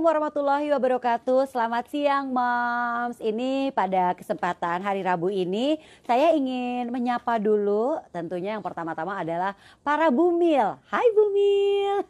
Warahmatullahi Wabarakatuh. Selamat siang, Moms. Ini pada kesempatan hari Rabu ini, saya ingin menyapa dulu. Tentunya yang pertama-tama adalah para bumil. Hai bumil.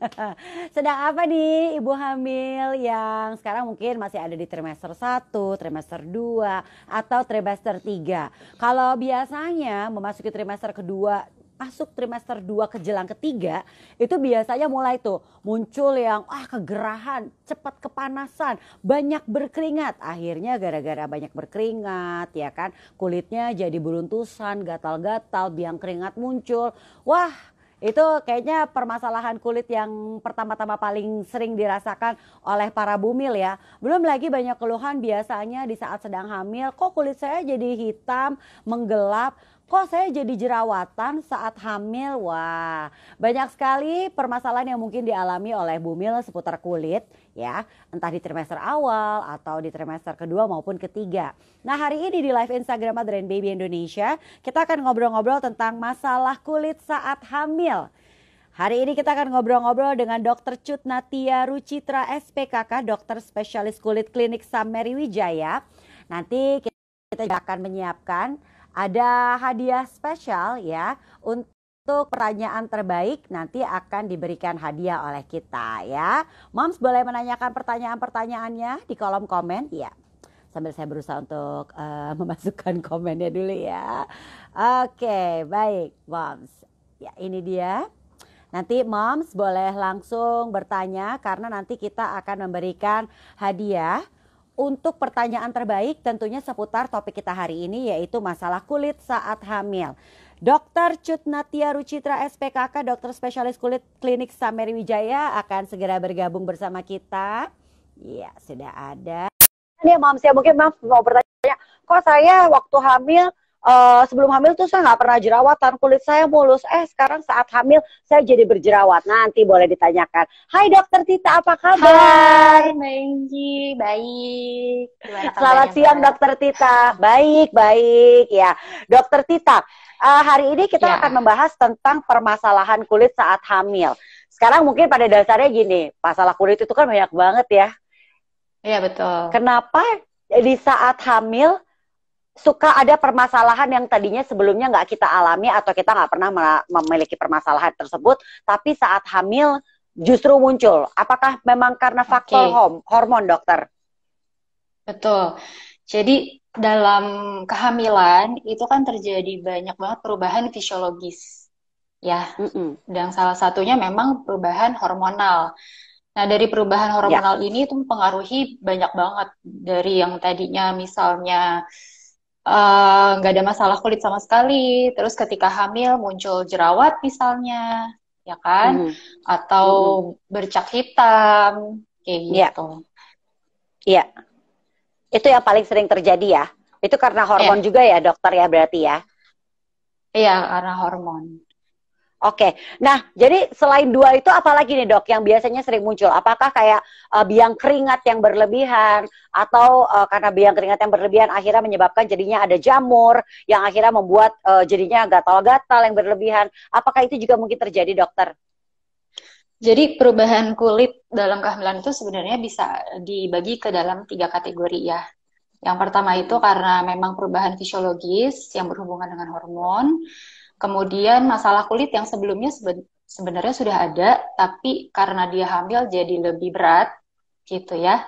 Sedang apa nih Ibu hamil yang sekarang mungkin masih ada di trimester 1, trimester 2, atau trimester 3. Kalau biasanya memasuki trimester kedua, masuk trimester 2 ke jelang ketiga, itu biasanya mulai tuh muncul yang kegerahan, cepat kepanasan, banyak berkeringat. Akhirnya gara-gara banyak berkeringat ya kan, kulitnya jadi beruntusan, gatal-gatal, biang keringat muncul. Wah, itu kayaknya permasalahan kulit yang pertama-tama paling sering dirasakan oleh para bumil ya. Belum lagi banyak keluhan biasanya di saat sedang hamil, kok kulit saya jadi hitam, menggelap. Kok saya jadi jerawatan saat hamil? Wah, banyak sekali permasalahan yang mungkin dialami oleh bumil seputar kulit ya, entah di trimester awal atau di trimester kedua maupun ketiga. Nah, hari ini di live Instagram Adrian Baby Indonesia, kita akan ngobrol-ngobrol tentang masalah kulit saat hamil. Hari ini kita akan ngobrol-ngobrol dengan Dr. Cut Natia Rucitra SPKK, dokter spesialis kulit klinik Sammeri Wijaya. Nanti kita akan menyiapkan ada hadiah spesial ya, untuk pertanyaan terbaik nanti akan diberikan hadiah oleh kita ya. Moms boleh menanyakan pertanyaan-pertanyaannya di kolom komen ya. Sambil saya berusaha untuk memasukkan komennya dulu ya. Oke, baik Moms. Ya, ini dia. Nanti Moms boleh langsung bertanya karena nanti kita akan memberikan hadiah untuk pertanyaan terbaik tentunya seputar topik kita hari ini, yaitu masalah kulit saat hamil. Dr. Cut Natia Rucitra SPKK, dokter spesialis kulit klinik Sammeri Wijaya akan segera bergabung bersama kita. Ya, sudah ada. Ini Moms ya, mungkin Moms mau bertanya, kok saya waktu hamil, sebelum hamil tuh saya nggak pernah jerawatan, kulit saya mulus. Sekarang saat hamil saya jadi berjerawat. Nanti boleh ditanyakan. Hai Dokter Tita, apa kabar? Hai Menji, baik. Selamat siang Dokter Tita. Baik ya. Dokter Tita, hari ini kita akan membahas tentang permasalahan kulit saat hamil. Sekarang mungkin pada dasarnya gini, masalah kulit itu kan banyak banget ya. Iya betul. Kenapa di saat hamil suka ada permasalahan yang tadinya sebelumnya nggak kita alami atau kita nggak pernah memiliki permasalahan tersebut, tapi saat hamil justru muncul? Apakah memang karena faktor hormon, dokter? Betul. Jadi dalam kehamilan itu kan terjadi banyak banget perubahan fisiologis, ya. Dan salah satunya memang perubahan hormonal. Nah, dari perubahan hormonal ini itu mempengaruhi banyak banget, dari yang tadinya misalnya nggak ada masalah kulit sama sekali, terus ketika hamil muncul jerawat misalnya, ya kan? Atau bercak hitam, kayak gitu. Iya, itu yang paling sering terjadi ya. Itu karena hormon juga ya dokter ya berarti ya? Iya, karena hormon. Oke, nah jadi selain dua itu apalagi nih dok yang biasanya sering muncul? Apakah kayak biang keringat yang berlebihan atau karena biang keringat yang berlebihan akhirnya menyebabkan jadinya ada jamur yang akhirnya membuat jadinya gatal-gatal yang berlebihan? Apakah itu juga mungkin terjadi dokter? Jadi perubahan kulit dalam kehamilan itu sebenarnya bisa dibagi ke dalam 3 kategori ya. Yang pertama itu karena memang perubahan fisiologis yang berhubungan dengan hormon. Kemudian masalah kulit yang sebelumnya sebenarnya sudah ada, tapi karena dia hamil jadi lebih berat, gitu ya.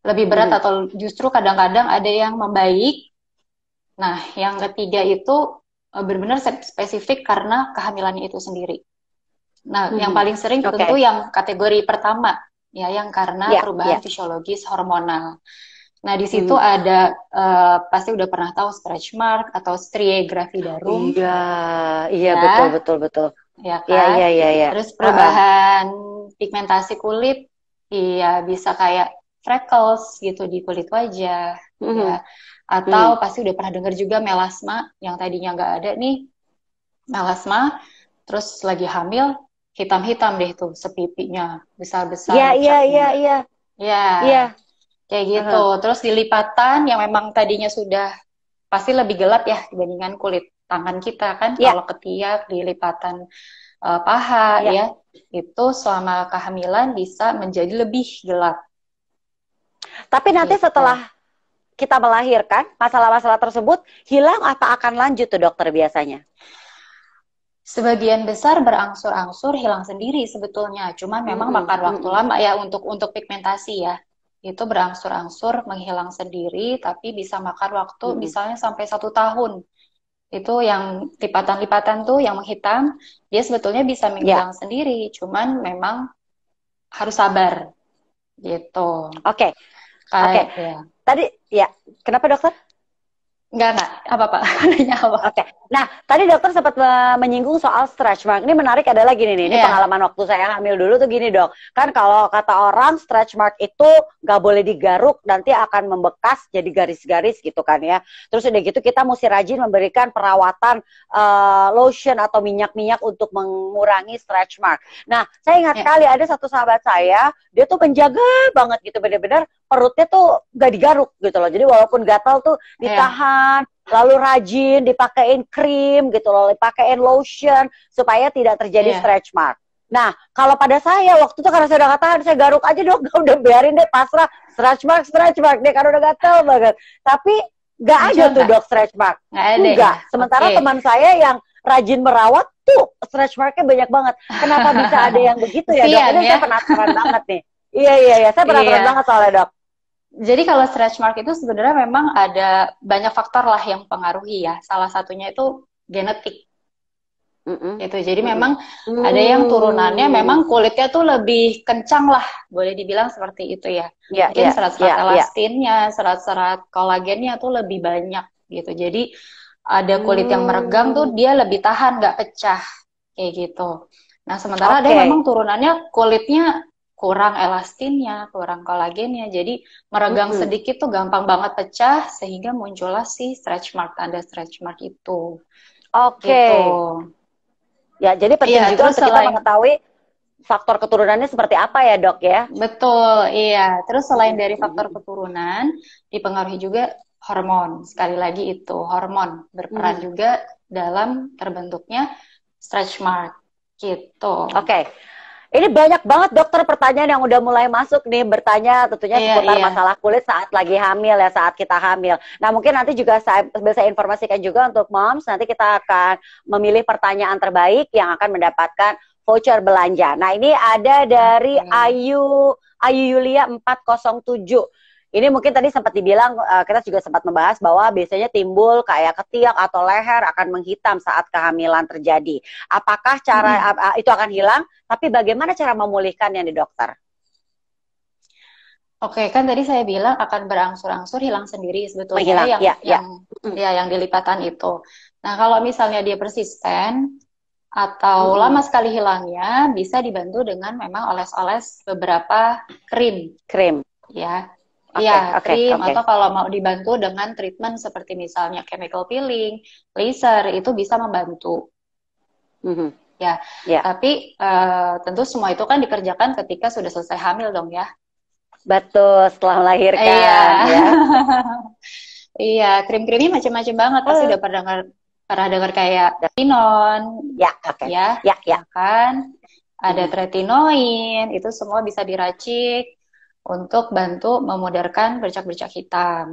Lebih berat atau justru kadang-kadang ada yang membaik. Nah, yang ketiga itu benar-benar spesifik karena kehamilannya itu sendiri. Nah, yang paling sering tentu yang kategori pertama, ya, yang karena perubahan fisiologis hormonal. Nah, di situ ada pasti udah pernah tahu stretch mark atau strie gravidarum. Iya, betul. Ya kan? Iya. Terus perubahan pigmentasi kulit, iya bisa kayak freckles gitu di kulit wajah, ya. Atau pasti udah pernah dengar juga melasma yang tadinya nggak ada nih, melasma, terus lagi hamil hitam-hitam deh tuh sepipinya besar-besar. Iya. Kayak gitu. Terus di lipatan yang memang tadinya sudah pasti lebih gelap ya dibandingkan kulit tangan kita kan. Kalau ketiak di lipatan paha ya, itu selama kehamilan bisa menjadi lebih gelap. Tapi nanti gitu. setelah kita melahirkan, masalah-masalah tersebut hilang apa akan lanjut tuh dokter biasanya? Sebagian besar berangsur-angsur hilang sendiri sebetulnya, cuman memang Mm-mm, makan waktu mm-mm, lama ya untuk pigmentasi ya. Itu berangsur-angsur menghilang sendiri, tapi bisa makan waktu mm-mm. misalnya sampai 1 tahun. Itu yang lipatan-lipatan tuh yang menghitam, dia sebetulnya bisa Ya, menghilang sendiri, cuman memang harus sabar gitu. oke, oke. Kayak ya. Tadi, ya, kenapa dokter? Enggak, apa-apa. Nanya apa? Oke. Nah, tadi dokter sempat menyinggung soal stretch mark. Ini menarik adalah gini nih, ini Iya, pengalaman waktu saya hamil dulu tuh gini dok. Kan kalau kata orang stretch mark itu nggak boleh digaruk, nanti akan membekas jadi garis-garis gitu kan ya. Terus udah gitu kita mesti rajin memberikan perawatan lotion atau minyak-minyak untuk mengurangi stretch mark. Nah, saya ingat ya, sekali ada satu sahabat saya, dia tuh menjaga banget gitu, bener-bener perutnya tuh nggak digaruk gitu loh. Jadi walaupun gatal tuh ya, ditahan, lalu rajin dipakein krim gitu loh, dipakein lotion supaya tidak terjadi iya. stretch mark. Nah, kalau pada saya waktu itu karena saya udah katakan saya garuk aja dong, udah biarin deh pasrah stretch mark deh karena udah gatel banget. Tapi nggak ada Muncul tuh nggak? dok stretch mark. Nggak ada ya? Enggak. Sementara Oke. teman saya yang rajin merawat tuh stretch marknya banyak banget. Kenapa bisa ada yang begitu ya dok? Kesian Ini ya. saya penasaran banget nih. Iya iya iya, saya penasaran Iya. banget soalnya dok. Jadi kalau stretch mark itu sebenarnya memang ada banyak faktor lah yang mempengaruhi ya. Salah satunya itu genetik Mm-mm, gitu. Jadi mm-mm. memang ada yang turunannya memang kulitnya tuh lebih kencang lah, boleh dibilang seperti itu ya. Ya Mungkin ya serat-serat ya ya. elastinnya, serat-serat kolagennya tuh lebih banyak gitu. Jadi ada kulit yang meregang tuh Hmm. dia lebih tahan, nggak pecah kayak gitu. Nah, sementara ada yang memang Oke. turunannya kulitnya kurang elastinnya, kurang kolagennya. Jadi meregang Mm-mm. sedikit tuh gampang banget pecah sehingga muncullah si stretch mark, tanda stretch mark itu. Oke. Gitu. Ya, jadi Iya, penting juga terus untuk kita selain mengetahui faktor keturunannya seperti apa ya, Dok ya. betul, iya. Terus selain dari faktor Mm-mm. keturunan, dipengaruhi juga hormon. Sekali lagi itu hormon berperan Mm-mm. juga dalam terbentuknya stretch mark. Gitu. Oke. Ini banyak banget dokter pertanyaan yang udah mulai masuk nih bertanya tentunya Iya, seputar iya. masalah kulit saat lagi hamil ya saat kita hamil. Nah mungkin nanti juga saya bisa informasikan juga untuk moms nanti kita akan memilih pertanyaan terbaik yang akan mendapatkan voucher belanja. Nah ini ada dari Oke. Ayu Yulia 407. Ini mungkin tadi sempat dibilang kita juga sempat membahas bahwa biasanya timbul kayak ketiak atau leher akan menghitam saat kehamilan terjadi. Apakah Mm-mm. itu akan hilang? Tapi bagaimana cara memulihkannya nih dokter? Oke, kan tadi saya bilang akan berangsur-angsur hilang sendiri sebetulnya ya Menghilang, yang ya, ya. yang Mm, ya yang dilipatan itu. Nah, kalau misalnya dia persisten atau lama mm-mm. sekali hilangnya, bisa dibantu dengan memang oles-oles beberapa krim Krim. ya. Iya, Oke, oke, krim oke. atau kalau mau dibantu dengan treatment seperti misalnya chemical peeling, laser itu bisa membantu Mhm. ya. Ya, Tapi tentu semua itu kan dikerjakan ketika sudah selesai hamil dong ya. betul setelah Iya. melahirkan ya. Iya, krim-krimnya macam-macam banget. Pasti Eh, pernah dengar kayak Tinon, ya, oke. ya, Ya, ya. ya kan? Ada Mhm. tretinoin, itu semua bisa diracik untuk bantu memudarkan bercak-bercak hitam.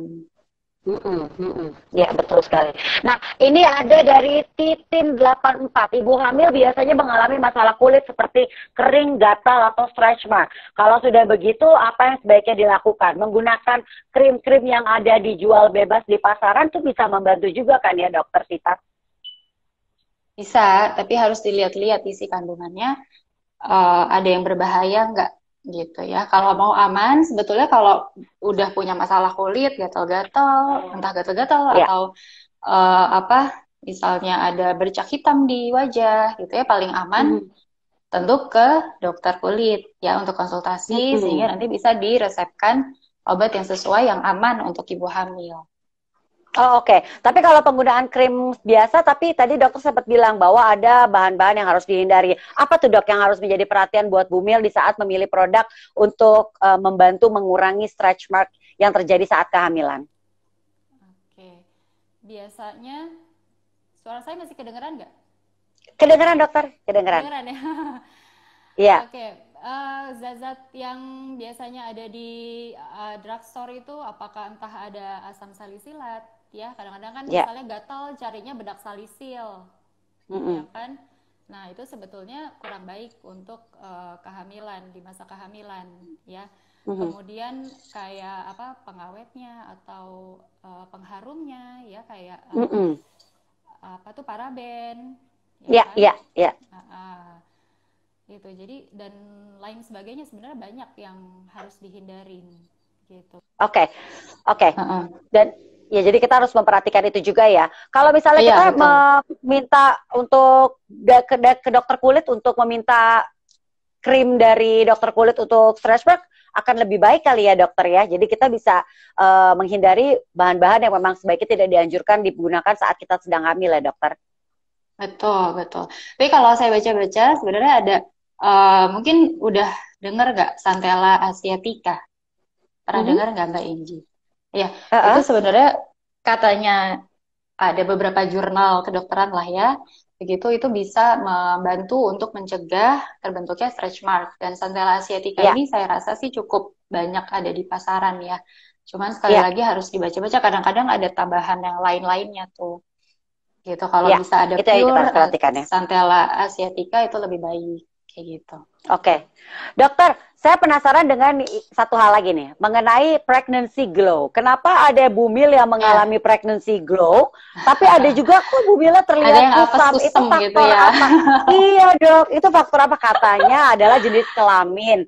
Mm-mm, mm-mm. Ya, betul sekali. Nah, ini ada dari Titin 84. Ibu hamil biasanya mengalami masalah kulit seperti kering, gatal, atau stretch mark. Kalau sudah begitu, apa yang sebaiknya dilakukan? Menggunakan krim-krim yang ada dijual bebas di pasaran itu bisa membantu juga kan ya, Dokter Sita? Bisa, tapi harus dilihat-lihat isi kandungannya. Ada yang berbahaya nggak gitu ya. Kalau mau aman, sebetulnya kalau udah punya masalah kulit, gatal-gatal, entah gatal-gatal Ya. atau apa, misalnya ada bercak hitam di wajah gitu ya, paling aman Mhm. tentu ke dokter kulit ya untuk konsultasi sehingga Mm-mm. nanti bisa diresepkan obat yang sesuai yang aman untuk ibu hamil. Oh, oke. Tapi kalau penggunaan krim biasa, tapi tadi dokter sempat bilang bahwa ada bahan-bahan yang harus dihindari. Apa tuh dok yang harus menjadi perhatian buat Bumil di saat memilih produk untuk membantu mengurangi stretch mark yang terjadi saat kehamilan? Oke, biasanya suara saya masih kedengeran nggak? Kedengeran dokter? Kedengeran. Kedengeran ya. Iya. Oke, zat-zat yang biasanya ada di drugstore itu, apakah entah ada asam salisilat, ya kadang-kadang kan Ya. misalnya gatal carinya bedak salisil, ya Mm-mm. kan. Nah itu sebetulnya kurang baik untuk kehamilan, di masa kehamilan, ya. Mhm. Kemudian kayak apa, pengawetnya atau pengharumnya, ya kayak Mm-mm. apa tuh, paraben, ya Ya, kan. ya, ya. Gitu. Jadi dan lain sebagainya, sebenarnya banyak yang harus dihindarin gitu. Oke, oke. Heeh. Dan ya jadi kita harus memperhatikan itu juga ya. Kalau misalnya Iya, kita betul. meminta untuk ke dokter kulit untuk meminta krim dari dokter kulit untuk stretch mark akan lebih baik kali ya dokter ya. Jadi kita bisa menghindari bahan-bahan yang memang sebaiknya tidak dianjurkan digunakan saat kita sedang hamil ya dokter. Betul, betul. Tapi kalau saya baca-baca, sebenarnya ada, mungkin udah dengar nggak Centella asiatica? Pernah Mhm. dengar nggak Mbak Inji? Ya, itu Heeh. sebenarnya katanya ada beberapa jurnal kedokteran lah ya. Begitu itu bisa membantu untuk mencegah terbentuknya stretch mark. Dan Centella asiatica Ya, ini saya rasa sih cukup banyak ada di pasaran ya. Cuman sekali ya, lagi harus dibaca-baca. Kadang-kadang ada tambahan yang lain-lainnya tuh. Gitu. Kalau ya. bisa ada Itu yang kita pure harus perhatikan ya. Centella asiatica itu lebih baik. Kayak gitu. Oke, dokter, saya penasaran dengan satu hal lagi nih, mengenai pregnancy glow. Kenapa ada bumil yang Ya, mengalami pregnancy glow, tapi ada juga kok bumilnya ada terlihat yang apes kusam. Itu kusem gitu faktor ya. apa? Iya dok, itu faktor apa? Katanya adalah jenis kelamin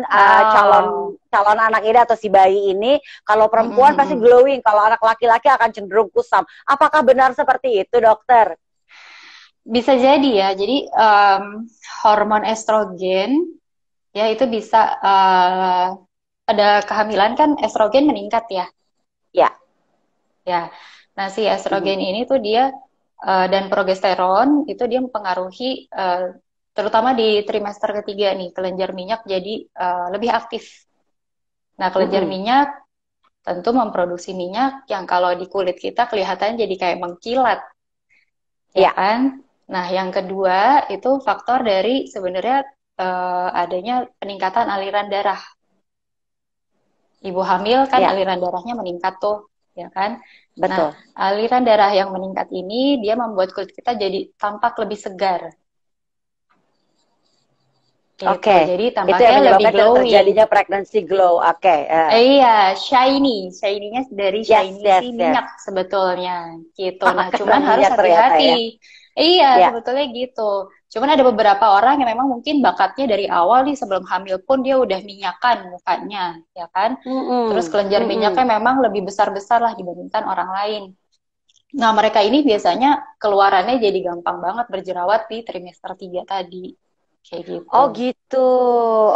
Oh. calon calon anak ini atau si bayi ini. Kalau Mm, mm, perempuan mm, pasti mm. glowing, kalau anak laki-laki akan cenderung kusam. Apakah benar seperti itu, dokter? Bisa jadi ya. Jadi hormon estrogen ya itu bisa pada kehamilan kan estrogen meningkat ya. Ya. Ya. Nah, si Mhm. estrogen ini tuh dia dan progesteron itu dia mempengaruhi terutama di trimester ketiga nih kelenjar minyak jadi lebih aktif. Nah, kelenjar Mhm. minyak tentu memproduksi minyak yang kalau di kulit kita kelihatan jadi kayak mengkilat, ya Ya. kan? Nah, yang kedua itu faktor dari sebenarnya adanya peningkatan aliran darah. Ibu hamil kan Ya. aliran darahnya meningkat tuh, ya kan? Nah, Betul. aliran darah yang meningkat ini dia membuat kulit kita jadi tampak lebih segar, gitu. Oke, Jadi itu yang tampaknya lebih menyebabkan glowing. terjadinya pregnancy glow. Oke, Iya, shiny-nya dari yes, shiny si yes, yes. minyak sebetulnya, gitu. Nah, Karena cuman harus minyak ternyata hati-hati. ya. Iya, Ya. sebetulnya gitu. Cuman ada beberapa orang yang memang mungkin bakatnya dari awal nih sebelum hamil pun dia udah minyakan mukanya, ya kan? Terus Mm-mm, kelenjar minyaknya mm-mm. memang lebih besar-besar lah dibandingkan orang lain. Nah, mereka ini biasanya keluarannya jadi gampang banget berjerawat di trimester 3 tadi. Kayak gitu. Oh gitu.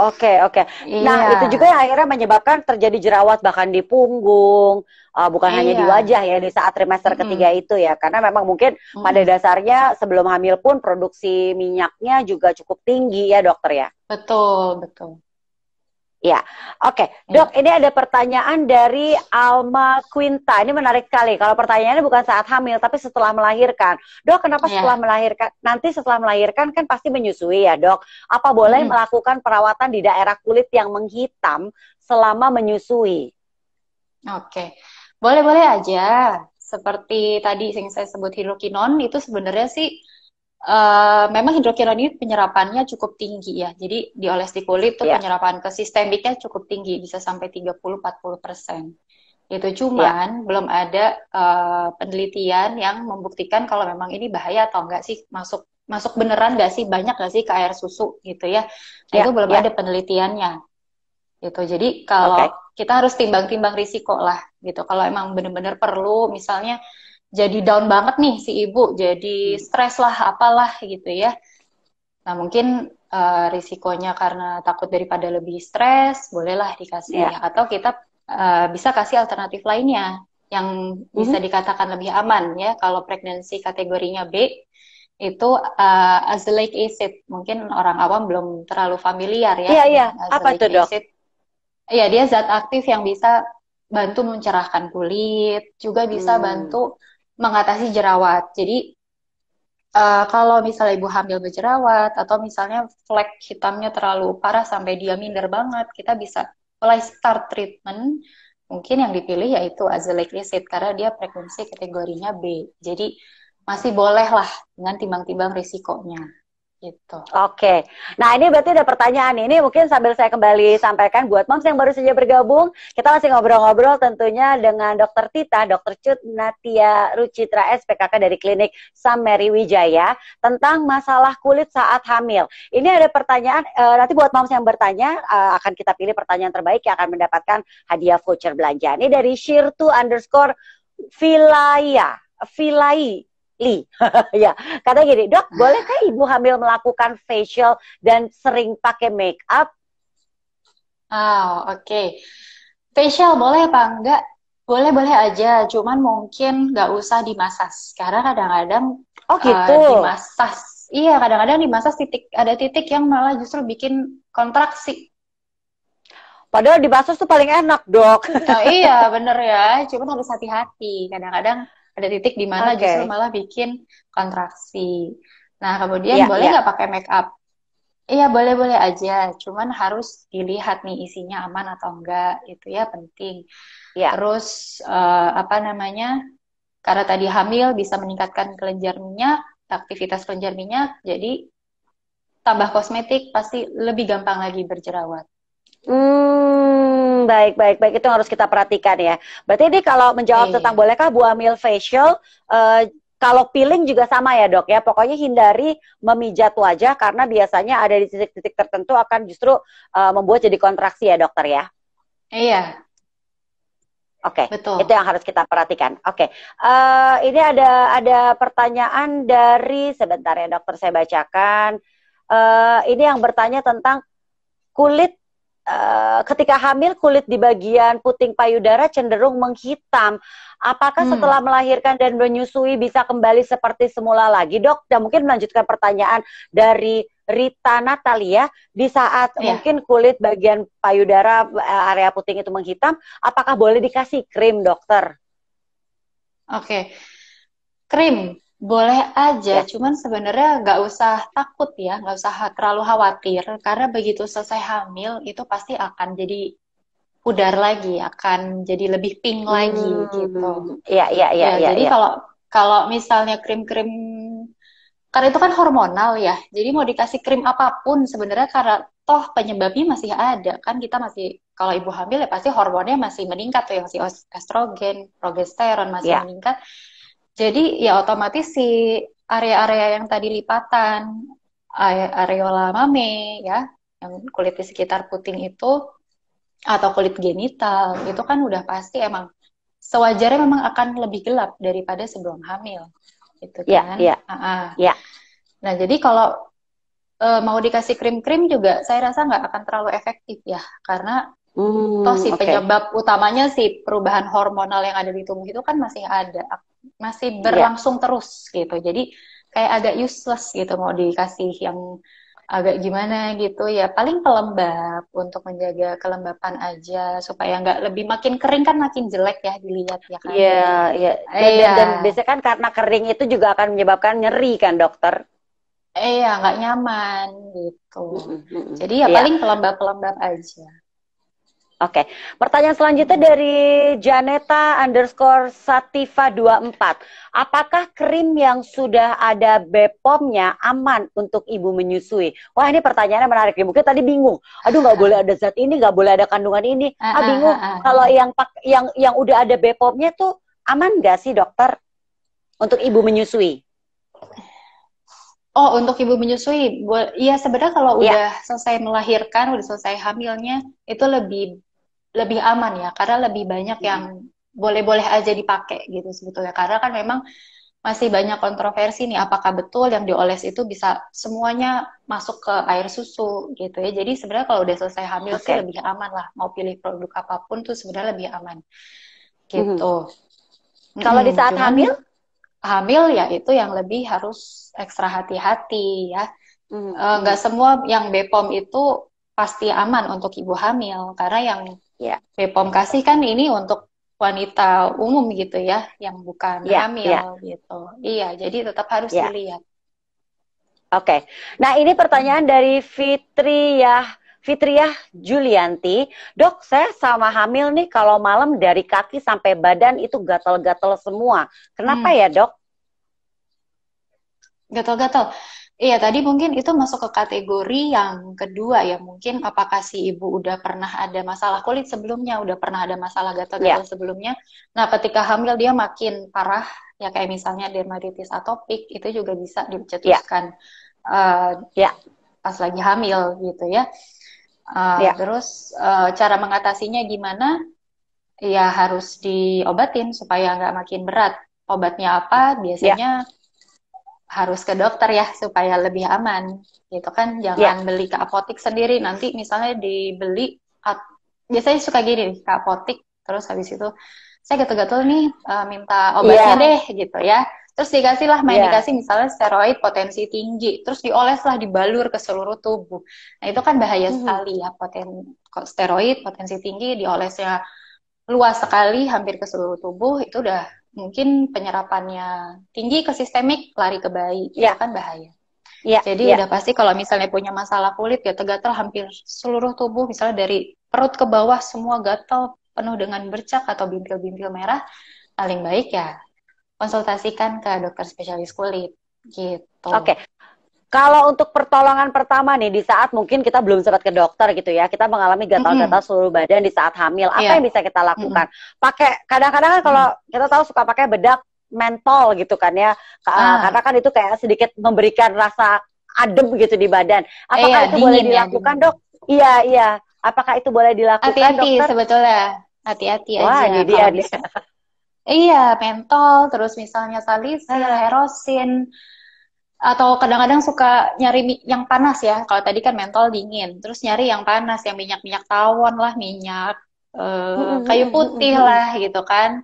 Oke, oke. Nah, Iya, itu juga yang akhirnya menyebabkan terjadi jerawat bahkan di punggung, bukan hanya di iya. wajah ya di saat trimester ketiga Mm-mm, itu ya. Karena memang mungkin pada mm-mm. dasarnya sebelum hamil pun produksi minyaknya juga cukup tinggi ya, dokter ya. Betul, betul. Ya, oke. Dok, Ya, ini ada pertanyaan dari Alma Quinta. Ini menarik sekali. Kalau pertanyaannya bukan saat hamil, tapi setelah melahirkan. Dok, kenapa setelah ya. melahirkan? Nanti setelah melahirkan kan pasti menyusui ya, dok. Apa boleh Mm-mm. melakukan perawatan di daerah kulit yang menghitam selama menyusui? Oke, boleh-boleh aja. Seperti tadi yang saya sebut hidrokinon itu sebenarnya sih memang hidrokinon ini penyerapannya cukup tinggi ya. Jadi dioles di kulit tuh Ya, penyerapan ke sistemiknya cukup tinggi, bisa sampai 30-40%. Itu ya. cuman belum ada penelitian yang membuktikan kalau memang ini bahaya atau enggak sih, masuk masuk beneran nggak sih, banyak nggak sih ke air susu gitu ya. Nah itu Ya, belum ya. ada penelitiannya gitu. Jadi kalau Oke. kita harus timbang-timbang risiko lah gitu. Kalau emang bener-bener perlu, misalnya jadi down banget nih si ibu, jadi Hmm. stres lah, apalah gitu ya. Nah mungkin risikonya karena takut daripada lebih stres, bolehlah dikasih. Ya. Atau kita bisa kasih alternatif lainnya yang bisa Mhm. dikatakan lebih aman ya. Kalau pregnancy kategorinya B, itu azelaic acid. Mungkin orang awam belum terlalu familiar ya Iya, iya. dengan Apa azelaic tuh, dok? acid. Iya, dia zat aktif yang bisa bantu mencerahkan kulit, juga bisa Hmm. bantu mengatasi jerawat. Jadi Kalau misalnya ibu hamil berjerawat atau misalnya flek hitamnya terlalu parah sampai dia minder banget, kita bisa mulai start treatment. Mungkin yang dipilih yaitu azelaic karena dia frekuensi kategorinya B. Jadi masih boleh lah dengan timbang-timbang risikonya gitu. Oke, nah ini berarti ada pertanyaan nih. Ini mungkin sambil saya kembali sampaikan buat moms yang baru saja bergabung, kita masih ngobrol-ngobrol tentunya dengan Dokter Tita, Dokter Cut Natia Rucitra SPKK dari Klinik Sammeri Wijaya tentang masalah kulit saat hamil. Ini ada pertanyaan, nanti buat moms yang bertanya akan kita pilih pertanyaan terbaik yang akan mendapatkan hadiah voucher belanja. Ini dari Shirtu_Vilaya, Li. Ya, katanya gini, Dok, bolehkah ibu hamil melakukan facial dan sering pakai make up? Oke. Facial boleh apa enggak? Boleh-boleh aja, cuman mungkin nggak usah dimasas. Karena kadang-kadang Oh gitu. dimasas. Iya, kadang-kadang dimasas ada titik yang malah justru bikin kontraksi. Padahal di massage tuh paling enak, Dok. Iya, bener ya. Cuman harus hati-hati. Kadang-kadang ada titik di mana justru Oke. malah bikin kontraksi. Nah, kemudian Iya, boleh iya, nggak pakai make up? Iya, boleh-boleh aja. Cuman harus dilihat nih isinya aman atau enggak. Itu ya penting. iya. Terus, apa namanya, karena tadi hamil bisa meningkatkan kelenjar minyak, aktivitas kelenjar minyak, jadi tambah kosmetik pasti lebih gampang lagi berjerawat. Baik, baik, baik. Itu yang harus kita perhatikan ya. Berarti ini kalau menjawab tentang Iya. bolehkah bu hamil facial, kalau peeling juga sama ya, Dok ya. Pokoknya hindari memijat wajah karena biasanya ada di titik-titik tertentu akan justru membuat jadi kontraksi ya, Dokter ya. Iya, Oke, itu betul. yang harus kita perhatikan. Oke, ini ada pertanyaan dari sebentar ya, Dokter, saya bacakan. Ini yang bertanya tentang kulit ketika hamil, kulit di bagian puting payudara cenderung menghitam. Apakah setelah Hmm, melahirkan dan menyusui bisa kembali seperti semula lagi, Dok? Dan mungkin melanjutkan pertanyaan dari Rita Natalia, di saat iya. mungkin kulit bagian payudara area puting itu menghitam, apakah boleh dikasih krim, Dokter? Oke. Krim, boleh aja. Ya. Cuman sebenarnya nggak usah takut ya, nggak usah terlalu khawatir. Karena begitu selesai hamil, itu pasti akan jadi pudar lagi, akan jadi lebih pink lagi gitu. Ya, ya, ya, Ya, ya, jadi ya. kalau kalau misalnya krim-krim, karena itu kan hormonal ya, jadi mau dikasih krim apapun sebenarnya karena toh penyebabnya masih ada kan kita masih kalau ibu hamil ya pasti hormonnya masih meningkat tuh yang si estrogen, progesteron masih Ya. meningkat. Jadi ya otomatis si area-area yang tadi lipatan, areola mame ya, yang kulit di sekitar puting itu atau kulit genital itu kan udah pasti emang sewajarnya memang akan lebih gelap daripada sebelum hamil gitu Ya, kan. ya, ya. Nah, jadi kalau mau dikasih krim-krim juga saya rasa nggak akan terlalu efektif ya, karena toh si Oke. penyebab utamanya si perubahan hormonal yang ada di tubuh itu kan masih ada, masih Ya. berlangsung terus gitu. Jadi kayak agak useless gitu mau dikasih yang agak gimana gitu ya. Paling pelembab untuk menjaga kelembapan aja supaya nggak lebih makin kering kan makin jelek ya dilihat ya kan. Iya, iya. Dan Iya, dan biasanya kan karena kering itu juga akan menyebabkan nyeri kan, Dokter? iya nggak nyaman gitu. Jadi ya Iya. paling pelembab-pelembab aja. Oke. Pertanyaan selanjutnya dari Janeta_Sativa24. Apakah krim yang sudah ada BPOM-nya aman untuk ibu menyusui? Wah, ini pertanyaannya menarik. Mungkin tadi bingung. Aduh, nggak boleh ada zat ini, nggak boleh ada kandungan ini. Ah, ah, Bingung. ah, Kalau ah. yang udah ada BPOM-nya tuh aman nggak sih, Dokter, untuk ibu menyusui? Oh, untuk ibu menyusui, ya sebenarnya kalau Ya. udah selesai melahirkan, udah selesai hamilnya, itu lebih lebih aman ya, karena lebih banyak yang boleh-boleh aja dipakai gitu sebetulnya. Karena kan memang masih banyak kontroversi nih, apakah betul yang dioles itu bisa semuanya masuk ke air susu gitu ya. Jadi sebenarnya kalau udah selesai hamil sih Oke. lebih aman lah, mau pilih produk apapun tuh sebenarnya lebih aman Mhm. gitu. Kalau di saat Cuman hamil? hamil ya itu yang lebih harus ekstra hati-hati ya. Mhm, Nggak mhm. semua yang BPOM itu pasti aman untuk ibu hamil, karena yang Ya, BPOM kasih kan ini untuk wanita umum gitu ya, yang bukan ya, hamil ya, gitu. Iya, jadi tetap harus ya. dilihat. Oke. Nah, ini pertanyaan dari Fitriah Julianti. Dok, saya sama hamil nih, kalau malam dari kaki sampai badan itu gatal-gatal semua. Kenapa Hmm, ya, Dok? gatal-gatal. Iya, tadi mungkin itu masuk ke kategori yang kedua ya. Mungkin apakah si ibu udah pernah ada masalah kulit sebelumnya, udah pernah ada masalah gatal-gatal Ya, sebelumnya. Nah, ketika hamil dia makin parah, ya kayak misalnya dermatitis atopik, itu juga bisa ya, dicetuskan eh, ya, pas lagi hamil gitu ya. ya. Terus cara mengatasinya gimana? Ya harus diobatin supaya nggak makin berat. Obatnya apa? Ya, Biasanya harus ke dokter ya supaya lebih aman. Gitu kan, ya. jangan beli ke apotik sendiri. Nanti misalnya dibeli, biasanya suka gini nih, ke apotik, terus habis itu saya gatel-gatel nih, minta obatnya Iya, deh gitu ya. Terus dikasih lah, main iya. dikasih misalnya steroid potensi tinggi, terus dioles lah, dibalur ke seluruh tubuh. Nah itu kan bahaya Mhm. sekali ya, steroid potensi tinggi diolesnya luas sekali hampir ke seluruh tubuh, itu udah mungkin penyerapannya tinggi ke sistemik, lari ke bayi, itu Ya, kan bahaya. ya, Jadi ya. udah pasti kalau misalnya punya masalah kulit, gatal-gatal hampir seluruh tubuh, misalnya dari perut ke bawah semua gatal penuh dengan bercak atau bintil-bintil merah, paling baik ya konsultasikan ke dokter spesialis kulit gitu. Oke. Kalau untuk pertolongan pertama nih, di saat mungkin kita belum sempat ke dokter gitu ya, kita mengalami gatal-gatal Mm-mm. seluruh badan di saat hamil, apa yang Iya. bisa kita Mm-mm. lakukan? Kadang-kadang kan kalau Mm-mm. kita tahu suka pakai bedak mentol gitu kan ya, karena Ah, kan itu kayak sedikit memberikan rasa adem gitu di badan. iya, Apakah itu boleh dingin ya, dilakukan, dingin. Dok? Iya, iya. Apakah itu boleh dilakukan, Hati-hati dokter? sebetulnya, hati-hati Wah, aja ini dia kalau nih. bisa. Iya, mentol, terus misalnya salisil, Ah, herosin, atau kadang-kadang suka nyari yang panas ya. Kalau tadi kan mentol dingin, terus nyari yang panas, yang minyak-minyak tawon lah, minyak kayu putih lah gitu kan.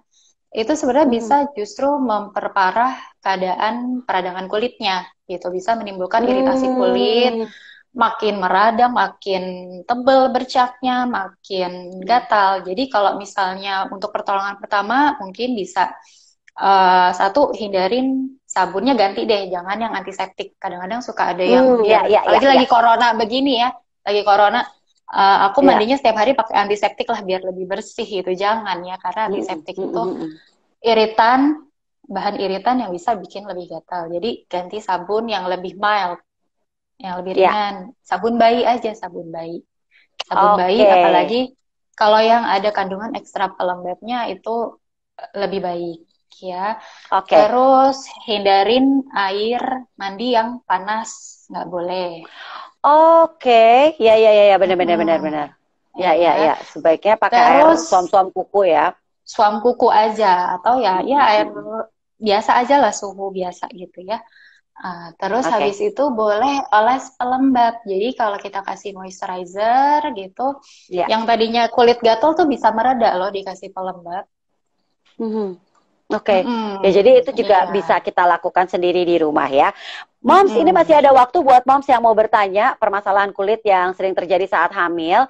Itu sebenarnya bisa justru memperparah keadaan peradangan kulitnya gitu, bisa menimbulkan iritasi kulit, Hmm. makin meradang, makin tebel bercaknya, makin gatal. Jadi kalau misalnya untuk pertolongan pertama mungkin bisa satu, hindarin sabunnya, ganti deh, jangan yang antiseptik. Kadang-kadang suka ada yang Ya, biar, ya, ya, apalagi ya, lagi corona begini ya, lagi corona, aku ya. mandinya setiap hari pakai antiseptik lah biar lebih bersih gitu. Jangan ya, karena antiseptik itu iritan, bahan iritan yang bisa bikin lebih gatal. Jadi ganti sabun yang lebih mild, yang lebih Ya, ringan. Sabun bayi aja, sabun bayi. Sabun bayi, oke, apalagi kalau yang ada kandungan ekstra pelembabnya itu lebih baik ya. oke. Terus hindarin air mandi yang panas, nggak boleh. Oke, ya, ya, ya, ya, benar, benar, benar, Mm-mm. benar. Ya, ya, Ya. ya. Sebaiknya pakai air Terus suam-suam kuku ya. suam kuku aja atau ya air Mm-mm. biasa aja lah, suhu biasa gitu ya. Terus habis Oke, itu boleh oles pelembab. Jadi kalau kita kasih moisturizer gitu, ya. yang tadinya kulit gatal tuh bisa mereda loh dikasih pelembab. Mhm. Oke, ya Mm-mm. jadi itu juga Iya. bisa kita lakukan sendiri di rumah ya. Moms, ini Mm-mm. masih ada waktu buat moms yang mau bertanya permasalahan kulit yang sering terjadi saat hamil.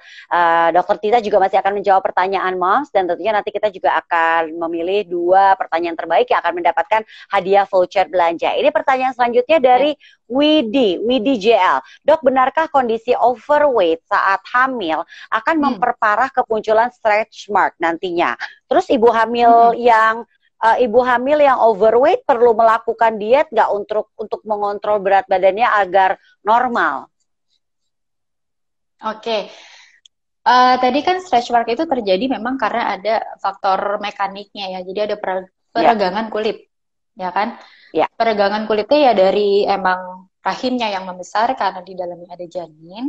Dokter Tita juga masih akan menjawab pertanyaan moms dan tentunya nanti kita juga akan memilih 2 pertanyaan terbaik yang akan mendapatkan hadiah voucher belanja. Ini pertanyaan selanjutnya Ya. dari Widi JL. Dok, benarkah kondisi overweight saat hamil akan Mm. memperparah kemunculan stretch mark nantinya? Terus Mm-mm. ibu hamil yang overweight perlu melakukan diet nggak untuk mengontrol berat badannya agar normal? Oke. Tadi kan stretch mark itu terjadi memang karena ada faktor mekaniknya ya. Jadi ada Ya, peregangan kulit, ya kan? ya. Peregangan kulitnya ya dari emang rahimnya yang membesar karena di dalamnya ada janin,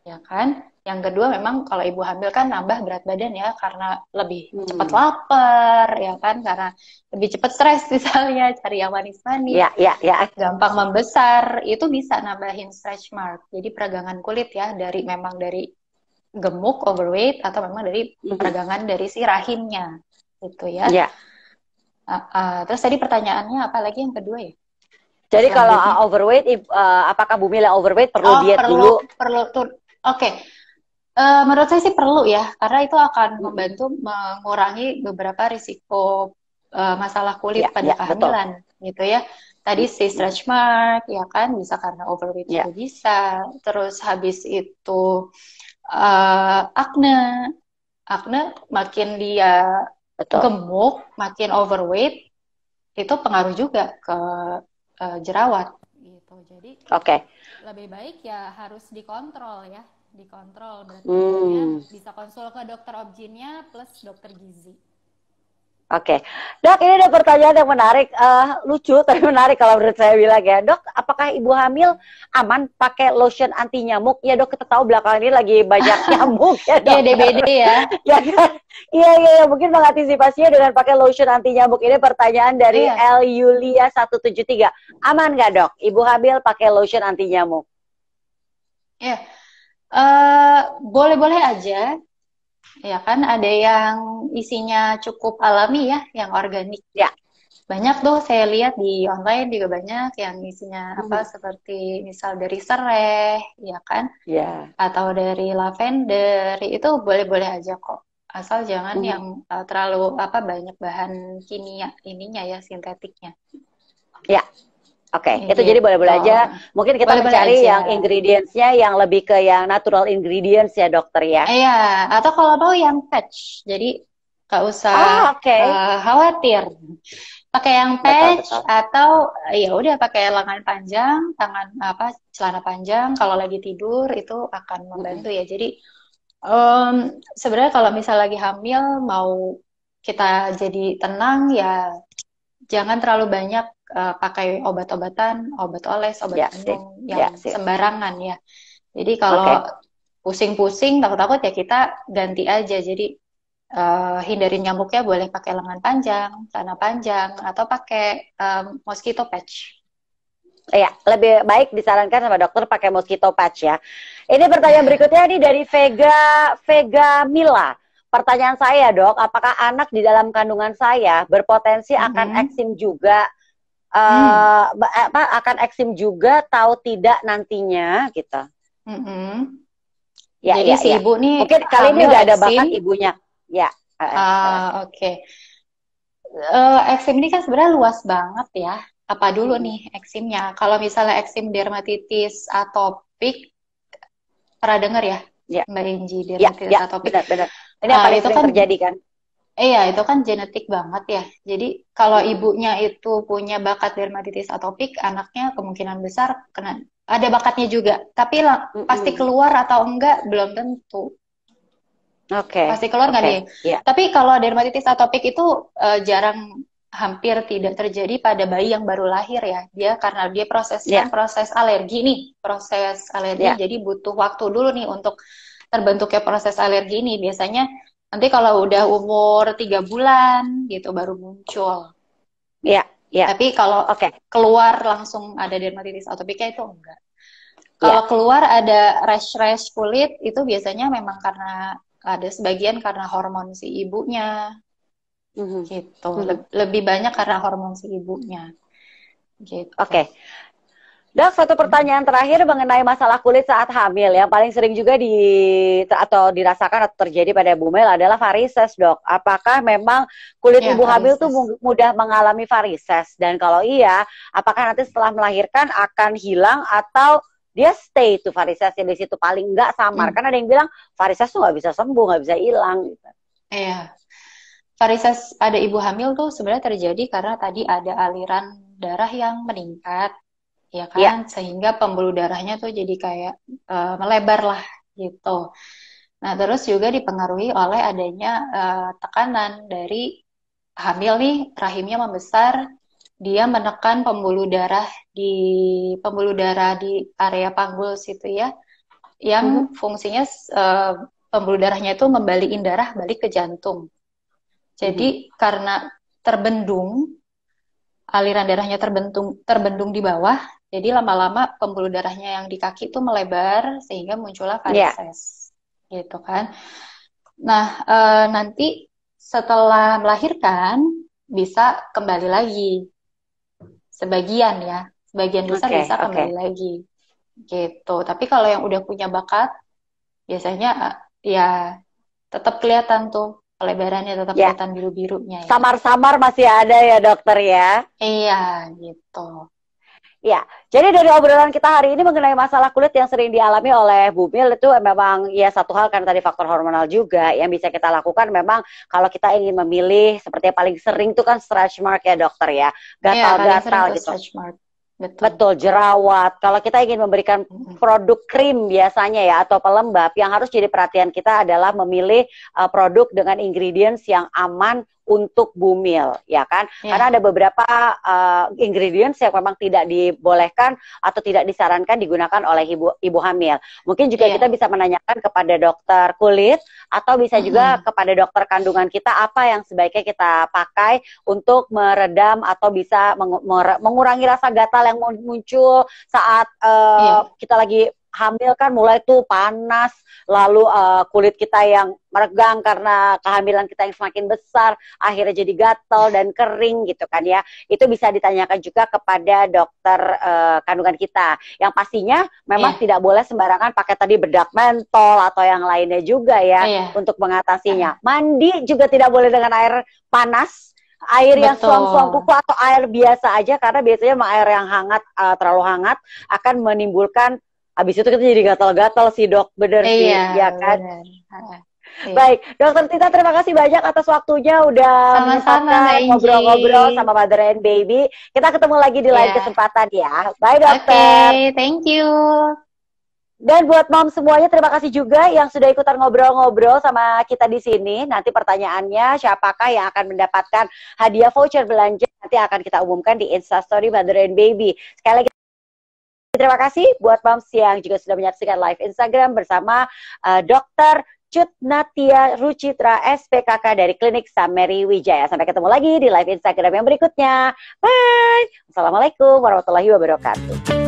ya kan? Yang kedua memang kalau ibu hamil kan nambah berat badan ya karena lebih cepat Hmm. lapar, ya kan? Karena lebih cepat stres misalnya, cari yang manis-manis, Ya, ya, ya. gampang membesar, itu bisa nambahin stretch mark. Jadi peragangan kulit ya memang dari gemuk, overweight, atau memang dari Mhm. peragangan dari si rahimnya gitu ya. Ya. Terus tadi pertanyaannya apa lagi yang kedua ya? Jadi kalau Selanjutnya. overweight, apakah Bu Mila overweight perlu Oh, diet perlu dulu? perlu tuh. Oke. Menurut saya sih perlu ya, karena itu akan Mhm. membantu mengurangi beberapa risiko masalah kulit Ya, pada ya, betul. kehamilan gitu ya. tadi si stretch mark, ya kan, bisa karena overweight Ya, juga bisa. Terus habis itu acne, makin dia betul. gemuk, makin overweight, itu pengaruh juga ke jerawat. gitu. Jadi Oke. lebih baik ya harus dikontrol ya, dikontrol. Berarti tentunya Hmm. bisa konsul ke dokter objinnya plus dokter gizi. Oke, Dok, ini ada pertanyaan yang menarik, lucu tapi menarik kalau menurut saya bilang ya, Dok. Apakah ibu hamil aman pakai lotion anti nyamuk? Ya Dok, kita tahu belakangan ini lagi banyak nyamuk ya Iya, Dokter. DBD ya. Ya kan? Iya, iya, iya, mungkin mengantisipasinya dengan pakai lotion anti nyamuk. Ini pertanyaan dari Iya. L Yulia 173. Aman nggak Dok? Ibu hamil pakai lotion anti nyamuk? Iya. Boleh-boleh aja. Ya kan, ada yang isinya cukup alami ya, yang organik. Ya. Banyak tuh saya lihat di online juga banyak yang isinya apa Mhm. seperti misal dari serai, ya kan, Ya. atau dari lavender, itu boleh-boleh aja kok. Asal jangan Mhm. yang terlalu apa banyak bahan kimia ininya ya, sintetiknya. Ya. Oke, itu jadi Gitu. boleh-boleh aja. Mungkin kita Boleh-boleh mencari aja. yang ingredients-nya yang lebih ke yang natural ingredients ya Dokter ya. Iya, atau kalau mau yang patch. Jadi nggak usah Ah, oke. khawatir. Pakai yang Betul, patch betul. atau ya udah pakai lengan panjang, tangan apa celana panjang kalau lagi tidur itu akan membantu ya. Jadi sebenarnya kalau misal lagi hamil mau kita jadi tenang ya jangan terlalu banyak pakai obat-obatan, obat oles, obat Ya, sip. minum Ya, yang sip. sembarangan ya. Jadi kalau Oke. pusing-pusing, takut-takut ya kita ganti aja. Jadi hindarin nyamuknya boleh pakai lengan panjang, celana panjang, atau pakai mosquito patch. Iya, lebih baik disarankan sama dokter pakai mosquito patch ya. Ini pertanyaan Ya. berikutnya nih dari Vega Mila. Pertanyaan saya, Dok, apakah anak di dalam kandungan saya berpotensi akan Mhm. eksim juga Hmm. akan eksim juga tahu tidak nantinya gitu. Mhm. Ya, Jadi ya, si ya. ibu nih Mungkin kali ini hamil udah ada eksim. bakat ibunya. Ya. Oke. Eksim ini kan sebenarnya luas banget ya. Apa dulu Mm-mm. nih eksimnya? Kalau misalnya eksim dermatitis atopik, pernah dengar ya, Ya, Mbak Inji, ya, dermatitis ya, atopik? benar-benar. Ini yang paling Itu sering kan, terjadi kan? iya itu kan genetik banget ya. Jadi kalau Mm-mm. ibunya itu punya bakat dermatitis atopik, anaknya kemungkinan besar kena. Ada bakatnya juga, tapi pasti Mm-mm. keluar atau enggak belum tentu. Oke, Pasti keluar nggak oke. nih? Ya. Tapi kalau dermatitis atopik itu jarang, hampir tidak terjadi pada bayi yang baru lahir ya. Dia karena dia Ya, proses alergi nih, proses alergi. ya. Jadi butuh waktu dulu nih untuk terbentuknya proses alergi ini. Biasanya nanti kalau udah umur 3 bulan gitu baru muncul. Ya, ya. Tapi kalau Oke, keluar langsung ada dermatitis atopiknya itu enggak. ya. Kalau keluar ada rash-rash kulit itu biasanya memang karena ada sebagian karena hormon si ibunya Mhm. gitu. Mhm. Lebih banyak karena hormon si ibunya gitu. Oke. Dok, satu pertanyaan terakhir mengenai masalah kulit saat hamil. Yang paling sering juga atau dirasakan atau terjadi pada bumil adalah varises, Dok. Apakah memang kulit Ya, ibu hamil tuh varises. mudah mengalami varises? Dan kalau iya, apakah nanti setelah melahirkan akan hilang atau dia stay tuh varisesnya di situ paling nggak samar? Hmm. Kan ada yang bilang varises tuh nggak bisa sembuh, nggak bisa hilang. Gitu. Iya. Varises pada ibu hamil tuh sebenarnya terjadi karena tadi ada aliran darah yang meningkat, ya Ya, kan? Sehingga pembuluh darahnya tuh jadi kayak melebar lah gitu. Nah, terus juga dipengaruhi oleh adanya tekanan dari hamil nih, rahimnya membesar, dia menekan pembuluh darah di area panggul situ ya, Mhm. yang fungsinya pembuluh darahnya itu membalikin darah balik ke jantung. Mhm. Jadi karena terbendung, aliran darahnya terbendung di bawah, jadi lama-lama pembuluh darahnya yang di kaki itu melebar sehingga muncullah Ya, varises, gitu kan. Nah, nanti setelah melahirkan bisa kembali lagi, sebagian ya, sebagian besar oke, bisa oke. kembali lagi, gitu. Tapi kalau yang udah punya bakat, biasanya ya tetap kelihatan tuh pelebarannya, tetap Ya, kelihatan biru-birunya ya. samar-samar masih ada ya dokter ya. Iya, gitu. Ya, jadi dari obrolan kita hari ini mengenai masalah kulit yang sering dialami oleh Bumil itu memang ya satu hal karena tadi faktor hormonal juga yang bisa kita lakukan memang kalau kita ingin memilih seperti yang paling sering itu kan stretch mark ya dokter ya, Iya, paling sering gatal-gatal tuh gitu. stretch mark. Betul. Betul, jerawat. Kalau kita ingin memberikan produk krim biasanya ya atau pelembab, yang harus jadi perhatian kita adalah memilih produk dengan ingredients yang aman untuk Bumil, ya kan? Ya. Karena ada beberapa ingredients yang memang tidak dibolehkan atau tidak disarankan digunakan oleh ibu hamil. Mungkin juga kita bisa menanyakan kepada dokter kulit atau bisa juga kepada dokter kandungan kita apa yang sebaiknya kita pakai untuk meredam atau bisa mengurangi rasa gatal yang muncul saat kita lagi hamil kan mulai tuh panas, lalu kulit kita yang meregang karena kehamilan kita yang semakin besar, akhirnya jadi gatal dan kering gitu kan ya. Itu bisa ditanyakan juga kepada dokter kandungan kita. Yang pastinya memang tidak boleh sembarangan pakai tadi bedak mentol atau yang lainnya juga ya untuk mengatasinya. Mandi juga tidak boleh dengan air panas. Air yang suam-suam kuku atau air biasa aja karena biasanya air yang hangat terlalu hangat akan menimbulkan habis itu kita jadi gatal-gatal sih dok, bener sih, ya kan? Baik, dokter Tita terima kasih banyak atas waktunya udah menyempatkan ngobrol-ngobrol sama Mother and Baby. Kita ketemu lagi di lain kesempatan ya. Bye dokter. Oke, thank you. Dan buat mom semuanya terima kasih juga yang sudah ikutan ngobrol-ngobrol sama kita di sini. Nanti pertanyaannya siapakah yang akan mendapatkan hadiah voucher belanja nanti akan kita umumkan di Instastory Mother and Baby. Sekali lagi terima kasih buat moms yang juga sudah menyaksikan live Instagram bersama Dr. Cut Natia Rucitra SPKK dari Klinik Sameri Wijaya. Sampai ketemu lagi di live Instagram yang berikutnya. Bye. Assalamualaikum warahmatullahi wabarakatuh.